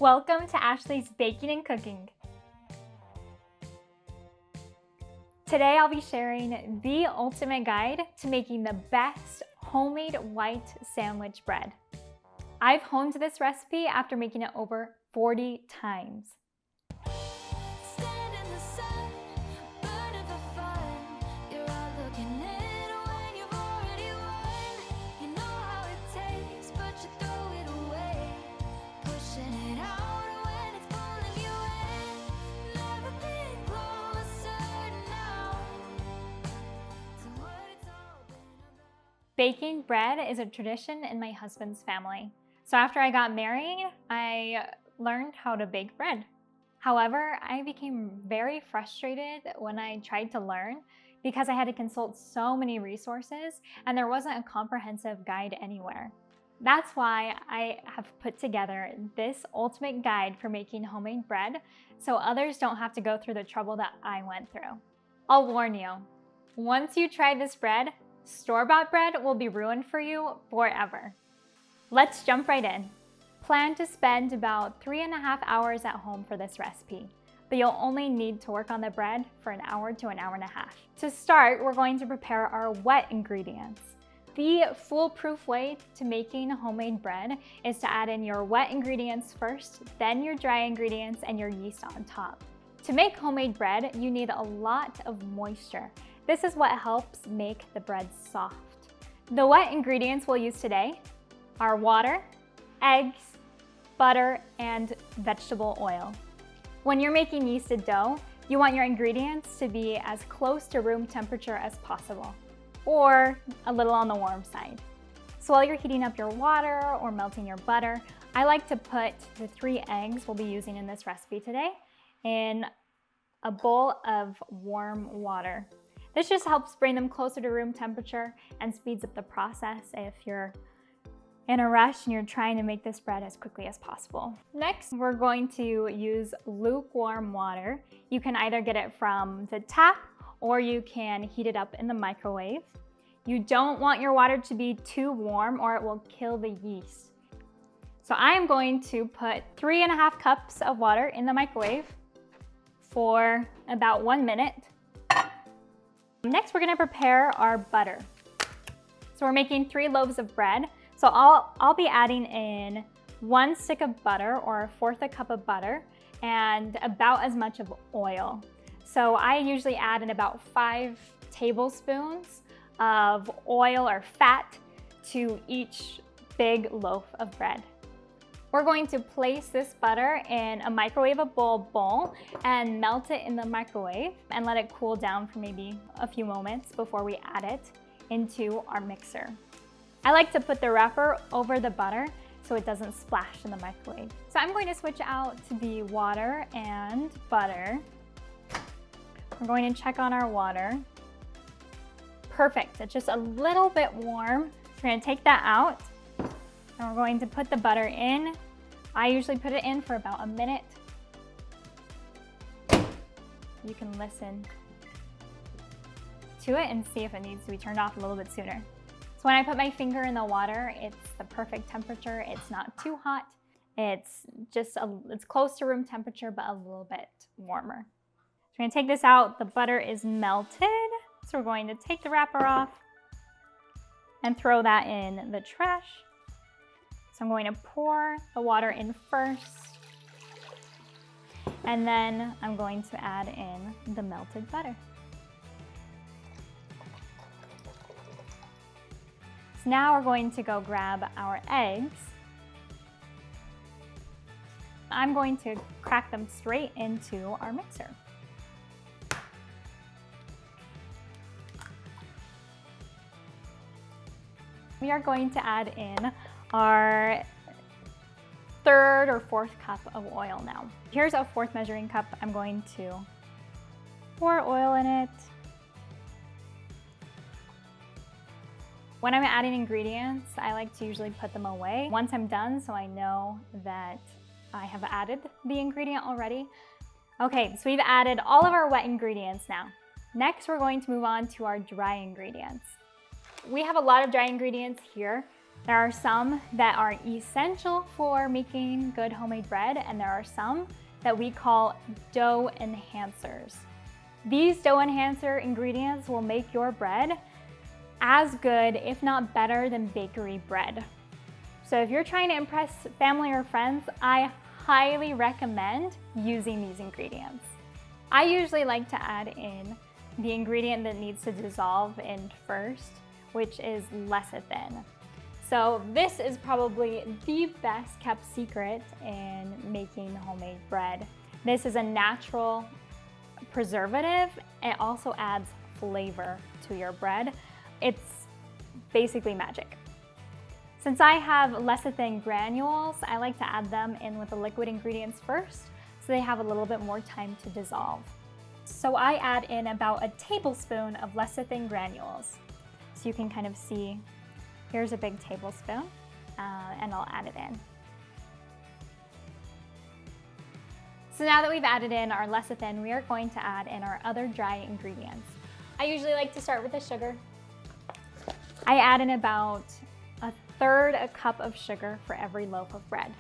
Welcome to Ashley's Baking and Cooking. Today I'll be sharing the ultimate guide to making the best homemade white sandwich bread. I've honed this recipe after making it over 40 times. Baking bread is a tradition in my husband's family. So after I got married, I learned how to bake bread. However, I became very frustrated when I tried to learn because I had to consult so many resources and there wasn't a comprehensive guide anywhere. That's why I have put together this ultimate guide for making homemade bread so others don't have to go through the trouble that I went through. I'll warn you, once you try this bread, store-bought bread will be ruined for you forever. Let's jump right in. Plan to spend about 3.5 hours at home for this recipe, but you'll only need to work on the bread for an hour to an hour and a half. To start, we're going to prepare our wet ingredients. The foolproof way to making homemade bread is to add in your wet ingredients first, then your dry ingredients and your yeast on top. To make homemade bread, you need a lot of moisture. This is what helps make the bread soft. The wet ingredients we'll use today are water, eggs, butter, and vegetable oil. When you're making yeasted dough, you want your ingredients to be as close to room temperature as possible, or a little on the warm side. So while you're heating up your water or melting your butter, I like to put the 3 eggs we'll be using in this recipe today in a bowl of warm water. This just helps bring them closer to room temperature and speeds up the process if you're in a rush and you're trying to make this bread as quickly as possible. Next, we're going to use lukewarm water. You can either get it from the tap or you can heat it up in the microwave. You don't want your water to be too warm or it will kill the yeast. So I am going to put 3.5 cups of water in the microwave for about 1 minute. Next, we're gonna prepare our butter. So we're making 3 loaves of bread. So I'll be adding in 1 stick of butter or 1/4 a cup of butter and about as much of oil. So I usually add in about 5 tablespoons of oil or fat to each big loaf of bread. We're going to place this butter in a microwavable bowl and melt it in the microwave and let it cool down for maybe a few moments before we add it into our mixer. I like to put the wrapper over the butter so it doesn't splash in the microwave. So I'm going to switch out to the water and butter. We're going to check on our water. Perfect, it's just a little bit warm. So we're going to take that out. And we're going to put the butter in. I usually put it in for about a minute. You can listen to it and see if it needs to be turned off a little bit sooner. So when I put my finger in the water, it's the perfect temperature. It's not too hot. It's close to room temperature, but a little bit warmer. So we're gonna take this out. The butter is melted. So we're going to take the wrapper off and throw that in the trash. So I'm going to pour the water in first, and then I'm going to add in the melted butter. So now we're going to go grab our eggs. I'm going to crack them straight into our mixer. We are going to add in our 3rd or 4th cup of oil now. Here's a 4th measuring cup. I'm going to pour oil in it. When I'm adding ingredients, I like to usually put them away once I'm done so I know that I have added the ingredient already. Okay, so we've added all of our wet ingredients now. Next, we're going to move on to our dry ingredients. We have a lot of dry ingredients here. There are some that are essential for making good homemade bread, and there are some that we call dough enhancers. These dough enhancer ingredients will make your bread as good, if not better, than bakery bread. So if you're trying to impress family or friends, I highly recommend using these ingredients. I usually like to add in the ingredient that needs to dissolve in first, which is lecithin. So this is probably the best kept secret in making homemade bread. This is a natural preservative. It also adds flavor to your bread. It's basically magic. Since I have lecithin granules, I like to add them in with the liquid ingredients first so they have a little bit more time to dissolve. So I add in about a tablespoon of lecithin granules. So you can kind of see, here's a big tablespoon, and I'll add it in. So now that we've added in our lecithin, we are going to add in our other dry ingredients. I usually like to start with the sugar. I add in about 1/3 cup of sugar for every loaf of bread.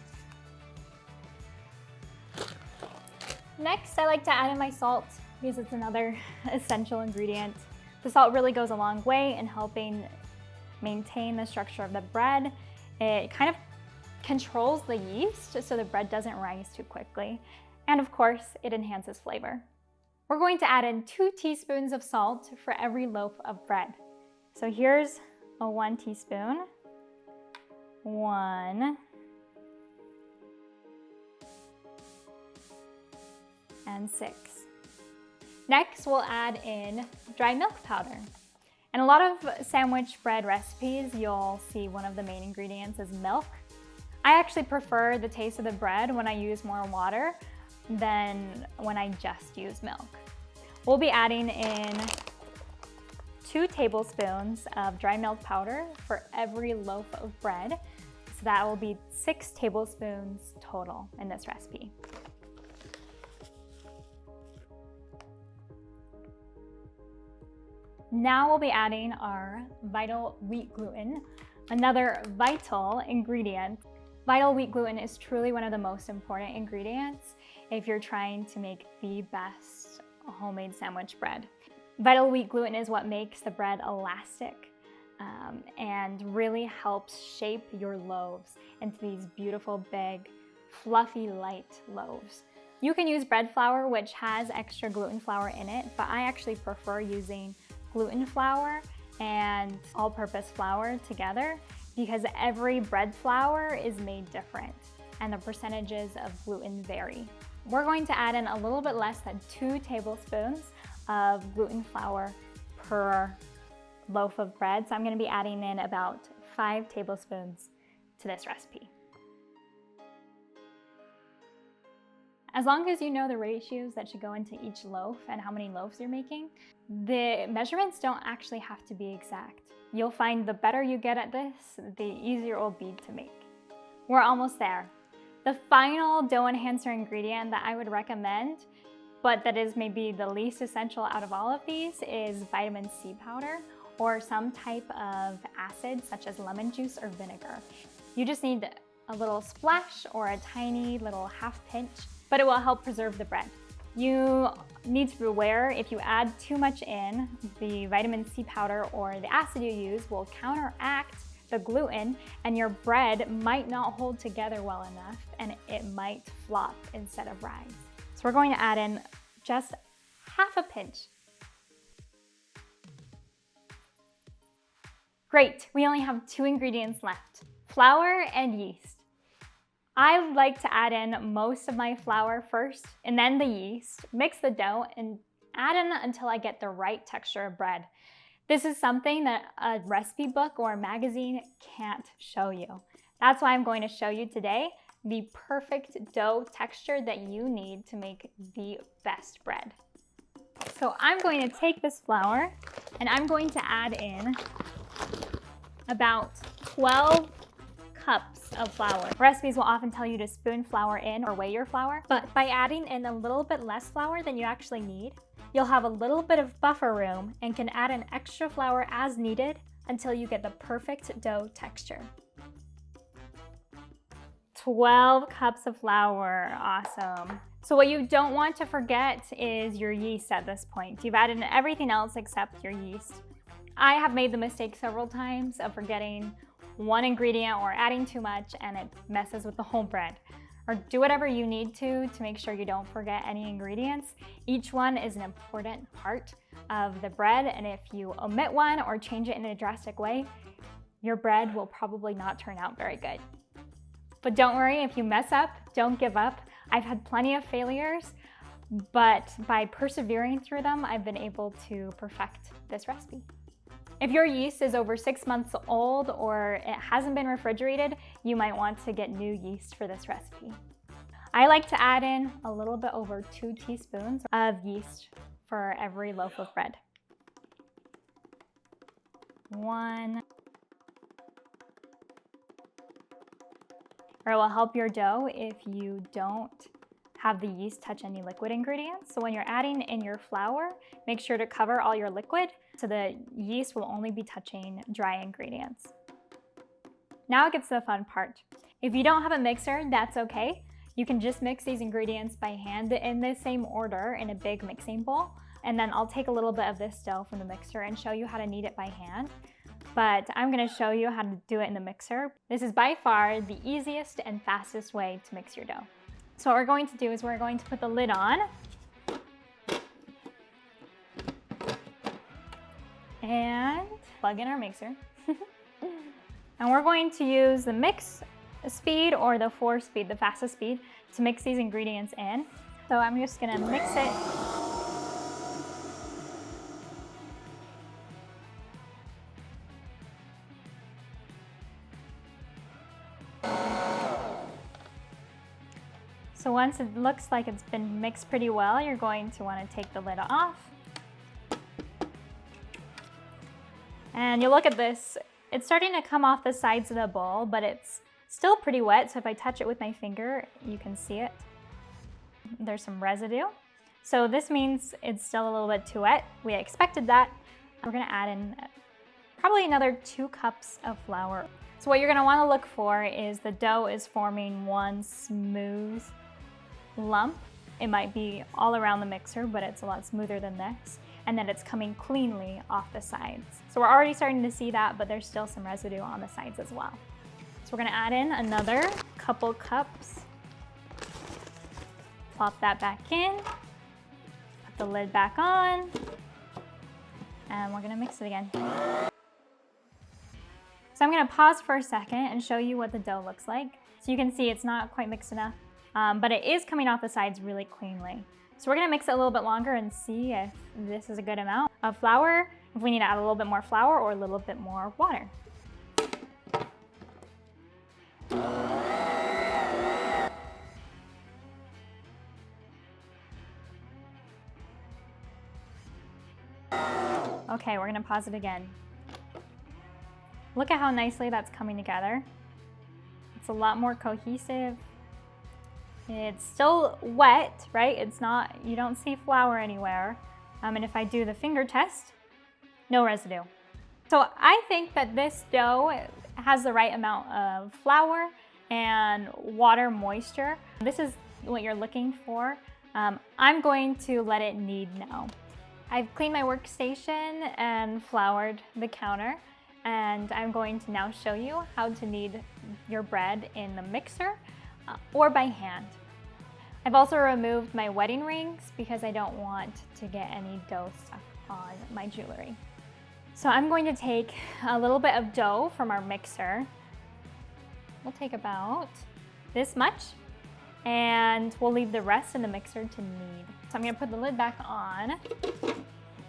Next, I like to add in my salt because it's another essential ingredient. The salt really goes a long way in helping maintain the structure of the bread. It kind of controls the yeast so the bread doesn't rise too quickly. And of course, it enhances flavor. We're going to add in 2 teaspoons of salt for every loaf of bread. So here's a 1 teaspoon. 1. And 6. Next, we'll add in dry milk powder. In a lot of sandwich bread recipes, you'll see one of the main ingredients is milk. I actually prefer the taste of the bread when I use more water than when I just use milk. We'll be adding in 2 tablespoons of dry milk powder for every loaf of bread. So that will be 6 tablespoons total in this recipe. Now we'll be adding our vital wheat gluten, another vital ingredient. Vital wheat gluten is truly one of the most important ingredients if you're trying to make the best homemade sandwich bread. Vital wheat gluten is what makes the bread elastic and really helps shape your loaves into these beautiful, big, fluffy, light loaves. You can use bread flour, which has extra gluten flour in it, but I actually prefer using gluten flour and all-purpose flour together because every bread flour is made different and the percentages of gluten vary. We're going to add in a little bit less than 2 tablespoons of gluten flour per loaf of bread. So I'm going to be adding in about 5 tablespoons to this recipe. As long as you know the ratios that should go into each loaf and how many loaves you're making, the measurements don't actually have to be exact. You'll find the better you get at this, the easier it will be to make. We're almost there. The final dough enhancer ingredient that I would recommend, but that is maybe the least essential out of all of these, is vitamin C powder or some type of acid such as lemon juice or vinegar. You just need a little splash or a tiny little half pinch, but it will help preserve the bread. You need to be aware if you add too much in, the vitamin C powder or the acid you use will counteract the gluten and your bread might not hold together well enough and it might flop instead of rise. So we're going to add in just half a pinch. Great, we only have 2 ingredients left, flour and yeast. I like to add in most of my flour first and then the yeast, mix the dough and add in until I get the right texture of bread. This is something that a recipe book or a magazine can't show you. That's why I'm going to show you today the perfect dough texture that you need to make the best bread. So I'm going to take this flour and I'm going to add in about 12 cups of flour. Recipes will often tell you to spoon flour in or weigh your flour, but by adding in a little bit less flour than you actually need, you'll have a little bit of buffer room and can add an extra flour as needed until you get the perfect dough texture. 12 cups of flour, awesome. So what you don't want to forget is your yeast at this point. You've added in everything else except your yeast. I have made the mistake several times of forgetting one ingredient or adding too much, and it messes with the whole bread. Or do whatever you need to make sure you don't forget any ingredients. Each one is an important part of the bread, and if you omit one or change it in a drastic way, your bread will probably not turn out very good. But don't worry, if you mess up, don't give up. I've had plenty of failures, but by persevering through them, I've been able to perfect this recipe. If your yeast is over 6 months old or it hasn't been refrigerated, you might want to get new yeast for this recipe. I like to add in a little bit over 2 teaspoons of yeast for every loaf of bread. 1. Or it will help your dough if you don't have the yeast touch any liquid ingredients. So when you're adding in your flour, make sure to cover all your liquid so the yeast will only be touching dry ingredients. Now it gets to the fun part. If you don't have a mixer, that's okay. You can just mix these ingredients by hand in the same order in a big mixing bowl. And then I'll take a little bit of this dough from the mixer and show you how to knead it by hand. But I'm gonna show you how to do it in the mixer. This is by far the easiest and fastest way to mix your dough. So what we're going to do is we're going to put the lid on. And plug in our mixer. And we're going to use the mix speed or the 4-speed, the fastest speed, to mix these ingredients in. So I'm just gonna mix it. So once it looks like it's been mixed pretty well, you're going to want to take the lid off. And you look at this, it's starting to come off the sides of the bowl, but it's still pretty wet. So if I touch it with my finger, you can see it. There's some residue. So this means it's still a little bit too wet. We expected that. We're gonna add in probably another 2 cups of flour. So what you're gonna wanna look for is the dough is forming one smooth lump. It might be all around the mixer, but it's a lot smoother than this. And then it's coming cleanly off the sides. So we're already starting to see that, but there's still some residue on the sides as well. So we're gonna add in another couple cups. Plop that back in, put the lid back on, and we're gonna mix it again. So I'm gonna pause for a second and show you what the dough looks like. So you can see it's not quite mixed enough, but it is coming off the sides really cleanly. So we're gonna mix it a little bit longer and see if this is a good amount of flour, if we need to add a little bit more flour or a little bit more water. Okay, we're gonna pause it again. Look at how nicely that's coming together. It's a lot more cohesive. It's still wet, right? It's not, you don't see flour anywhere. And if I do the finger test, no residue. So I think that this dough has the right amount of flour and water moisture. This is what you're looking for. I'm going to let it knead now. I've cleaned my workstation and floured the counter, and I'm going to now show you how to knead your bread in the mixer or by hand. I've also removed my wedding rings because I don't want to get any dough stuck on my jewelry. So I'm going to take a little bit of dough from our mixer. We'll take about this much, and we'll leave the rest in the mixer to knead. So I'm gonna put the lid back on.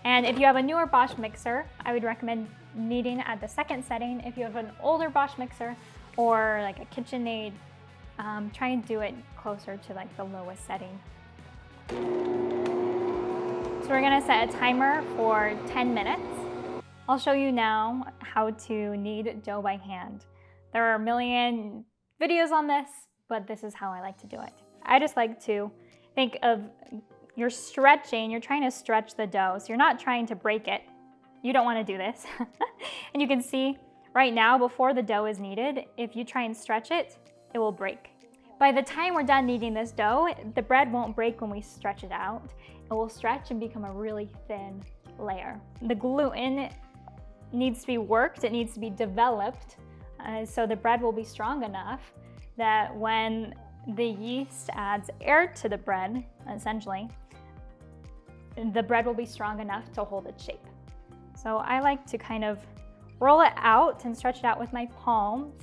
And if you have a newer Bosch mixer, I would recommend kneading at the second setting. If you have an older Bosch mixer or like a KitchenAid, try and do it closer to like the lowest setting. So we're gonna set a timer for 10 minutes. I'll show you now how to knead dough by hand. There are a million videos on this, but this is how I like to do it. I just like to think of you're stretching, you're trying to stretch the dough. So you're not trying to break it. You don't wanna do this. And you can see right now, before the dough is kneaded, if you try and stretch it, it will break. By the time we're done kneading this dough, the bread won't break when we stretch it out. It will stretch and become a really thin layer. The gluten needs to be worked, it needs to be developed, so the bread will be strong enough that when the yeast adds air to the bread, essentially, the bread will be strong enough to hold its shape. So I like to kind of roll it out and stretch it out with my palms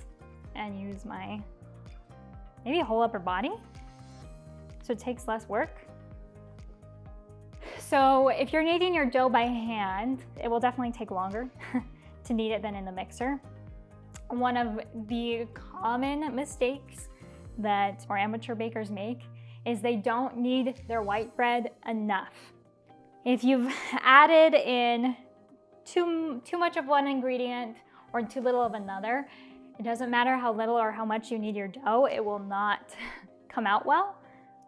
and use my maybe whole upper body, so it takes less work. So if you're kneading your dough by hand, it will definitely take longer to knead it than in the mixer. One of the common mistakes that our amateur bakers make is they don't knead their white bread enough. If you've added in too much of one ingredient or too little of another, it doesn't matter how little or how much you knead your dough, it will not come out well.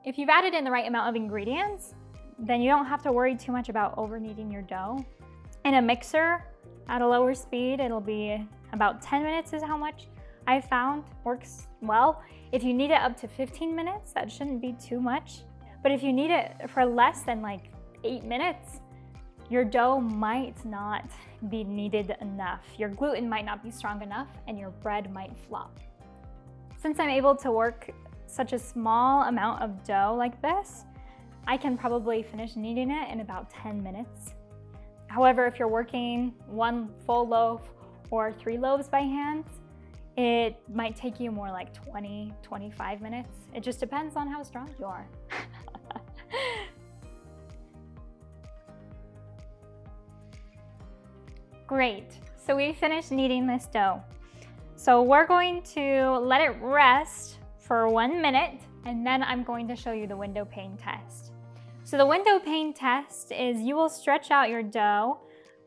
If you've added in the right amount of ingredients, then you don't have to worry too much about over kneading your dough. In a mixer, at a lower speed, it'll be about 10 minutes is how much I found works well. If you knead it up to 15 minutes, that shouldn't be too much. But if you knead it for less than like 8 minutes, your dough might not be kneaded enough. Your gluten might not be strong enough and your bread might flop. Since I'm able to work such a small amount of dough like this, I can probably finish kneading it in about 10 minutes. However, if you're working 1 full loaf or 3 loaves by hand, it might take you more like 20, 25 minutes. It just depends on how strong you are. Great, so we finished kneading this dough. So we're going to let it rest for 1 minute, and then I'm going to show you the window pane test. So the window pane test is you will stretch out your dough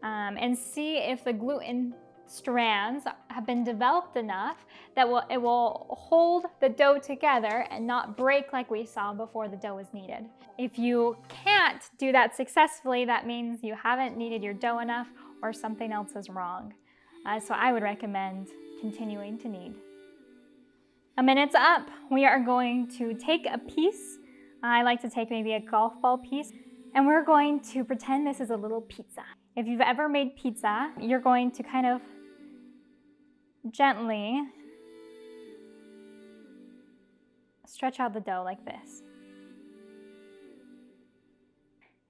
and see if the gluten strands have been developed enough that it will hold the dough together and not break like we saw before the dough was kneaded. If you can't do that successfully, that means you haven't kneaded your dough enough or something else is wrong. So I would recommend continuing to knead. A minute's up. We are going to take a piece. I like to take maybe a golf ball piece, and we're going to pretend this is a little pizza. If you've ever made pizza, you're going to kind of gently stretch out the dough like this.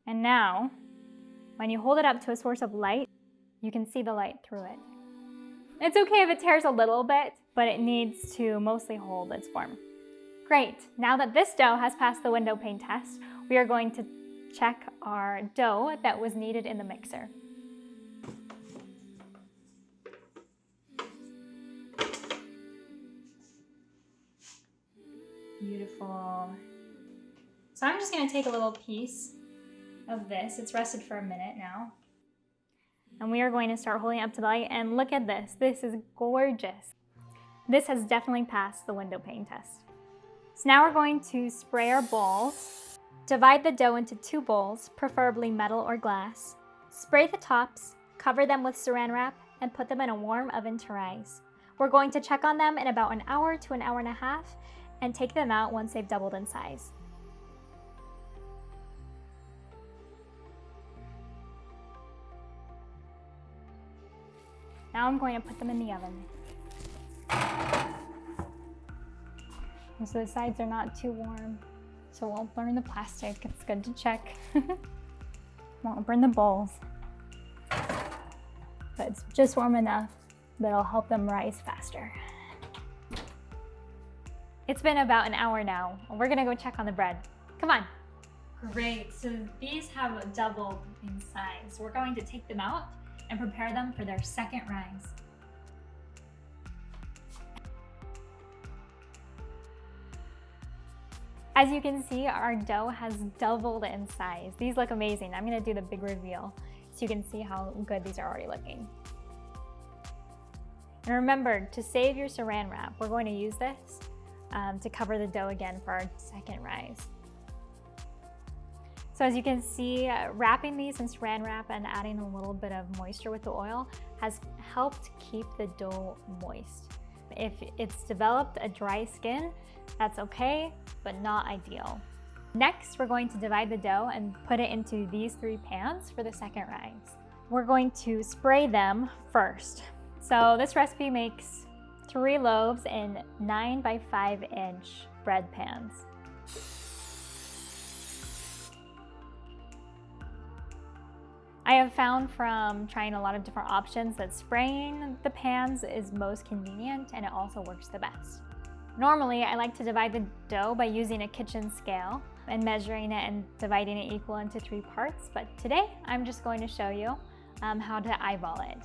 And now, when you hold it up to a source of light, you can see the light through it. It's okay if it tears a little bit, but it needs to mostly hold its form. Great, now that this dough has passed the window pane test, we are going to check our dough that was kneaded in the mixer. Beautiful. So I'm just gonna take a little piece of this. It's rested for a minute now. And we are going to start holding it up to the light, and look at this. This is gorgeous. This has definitely passed the window pane test. So now we're going to spray our bowls. Divide the dough into 2 bowls, preferably metal or glass. Spray the tops, cover them with saran wrap, and put them in a warm oven to rise. We're going to check on them in about an hour to an hour and a half and take them out once they've doubled in size. Now I'm going to put them in the oven. And so the sides are not too warm, so it won't burn the plastic. It's good to check. Won't burn the bowls. But it's just warm enough that it'll help them rise faster. It's been about an hour now, and we're gonna go check on the bread. Come on. Great, so these have doubled in size. We're going to take them out and prepare them for their second rise. As you can see, our dough has doubled in size. These look amazing. I'm gonna do the big reveal so you can see how good these are already looking. And remember, to save your saran wrap, we're going to use this to cover the dough again for our second rise. So as you can see, wrapping these in saran wrap and adding a little bit of moisture with the oil has helped keep the dough moist. If it's developed a dry skin, that's okay, but not ideal. Next, we're going to divide the dough and put it into these 3 pans for the second rise. We're going to spray them first. So this recipe makes 3 loaves in 9 by 5 inch bread pans. I have found from trying a lot of different options that spraying the pans is most convenient and it also works the best. Normally, I like to divide the dough by using a kitchen scale and measuring it and dividing it equal into 3 parts, but today I'm just going to show you how to eyeball it.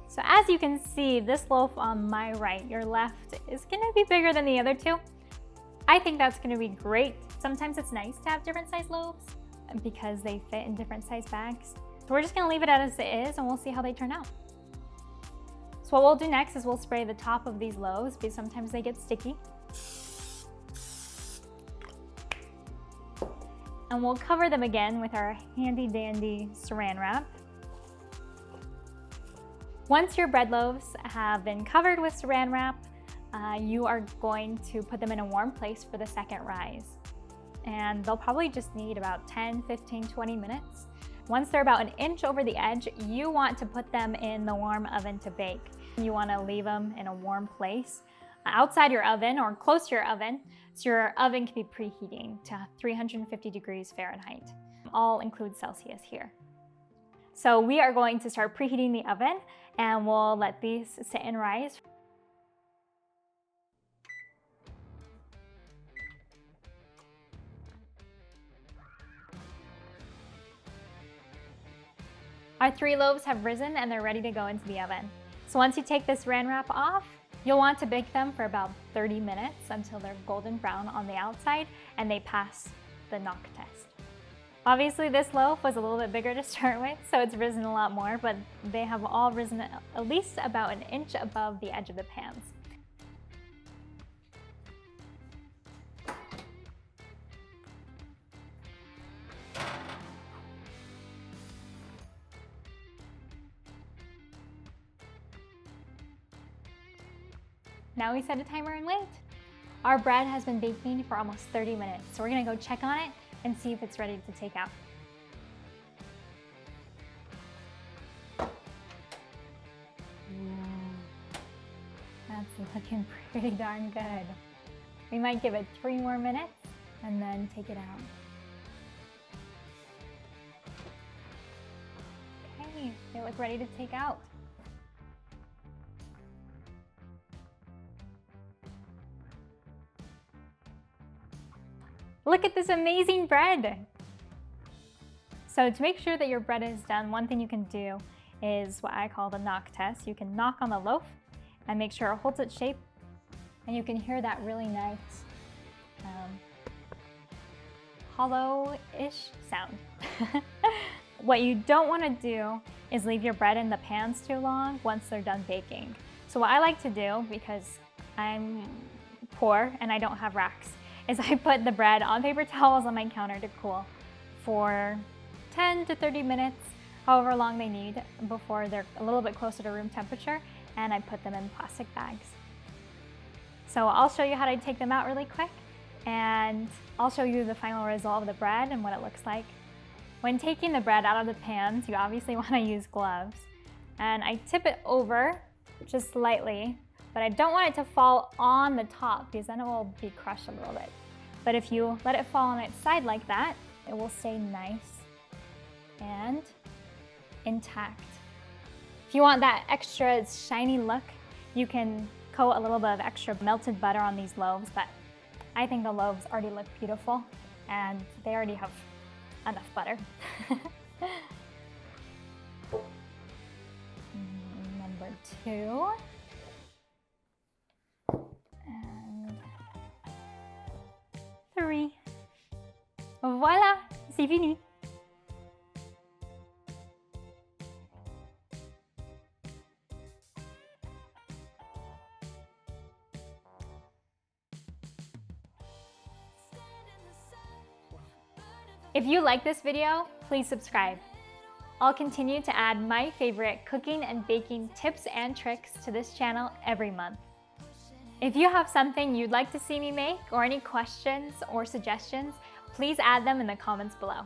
So as you can see, this loaf on my right, your left, is gonna be bigger than the other 2. I think that's gonna be great. Sometimes it's nice to have different size loaves because they fit in different size bags. So we're just gonna leave it as it is and we'll see how they turn out. So what we'll do next is we'll spray the top of these loaves because sometimes they get sticky. And we'll cover them again with our handy dandy saran wrap. Once your bread loaves have been covered with saran wrap, you are going to put them in a warm place for the second rise. And they'll probably just need about 10, 15, 20 minutes. Once they're about 1 inch over the edge, you want to put them in the warm oven to bake. You want to leave them in a warm place outside your oven or close to your oven, so your oven can be preheating to 350 degrees Fahrenheit. I'll include Celsius here. So we are going to start preheating the oven and we'll let these sit and rise. Our 3 loaves have risen and they're ready to go into the oven. So once you take this saran wrap off, you'll want to bake them for about 30 minutes until they're golden brown on the outside and they pass the knock test. Obviously this loaf was a little bit bigger to start with, so it's risen a lot more, but they have all risen at least about 1 inch above the edge of the pans. Now we set a timer and wait. Our bread has been baking for almost 30 minutes, so we're gonna go check on it and see if it's ready to take out. That's looking pretty darn good. We might give it 3 more minutes and then take it out. Okay, they look ready to take out. Look at this amazing bread. So to make sure that your bread is done, one thing you can do is what I call the knock test. You can knock on the loaf and make sure it holds its shape, and you can hear that really nice hollow-ish sound. What you don't want to do is leave your bread in the pans too long once they're done baking. So what I like to do, because I'm poor and I don't have racks, is I put the bread on paper towels on my counter to cool for 10 to 30 minutes, however long they need before they're a little bit closer to room temperature, and I put them in plastic bags. So I'll show you how to take them out really quick, and I'll show you the final result of the bread and what it looks like. When taking the bread out of the pans, you obviously want to use gloves. And I tip it over just slightly, but I don't want it to fall on the top because then it will be crushed a little bit. But if you let it fall on its side like that, it will stay nice and intact. If you want that extra shiny look, you can coat a little bit of extra melted butter on these loaves, but I think the loaves already look beautiful and they already have enough butter. Number 2. And 3. Voila, c'est fini. If you like this video, please subscribe. I'll continue to add my favorite cooking and baking tips and tricks to this channel every month. If you have something you'd like to see me make or any questions or suggestions, please add them in the comments below.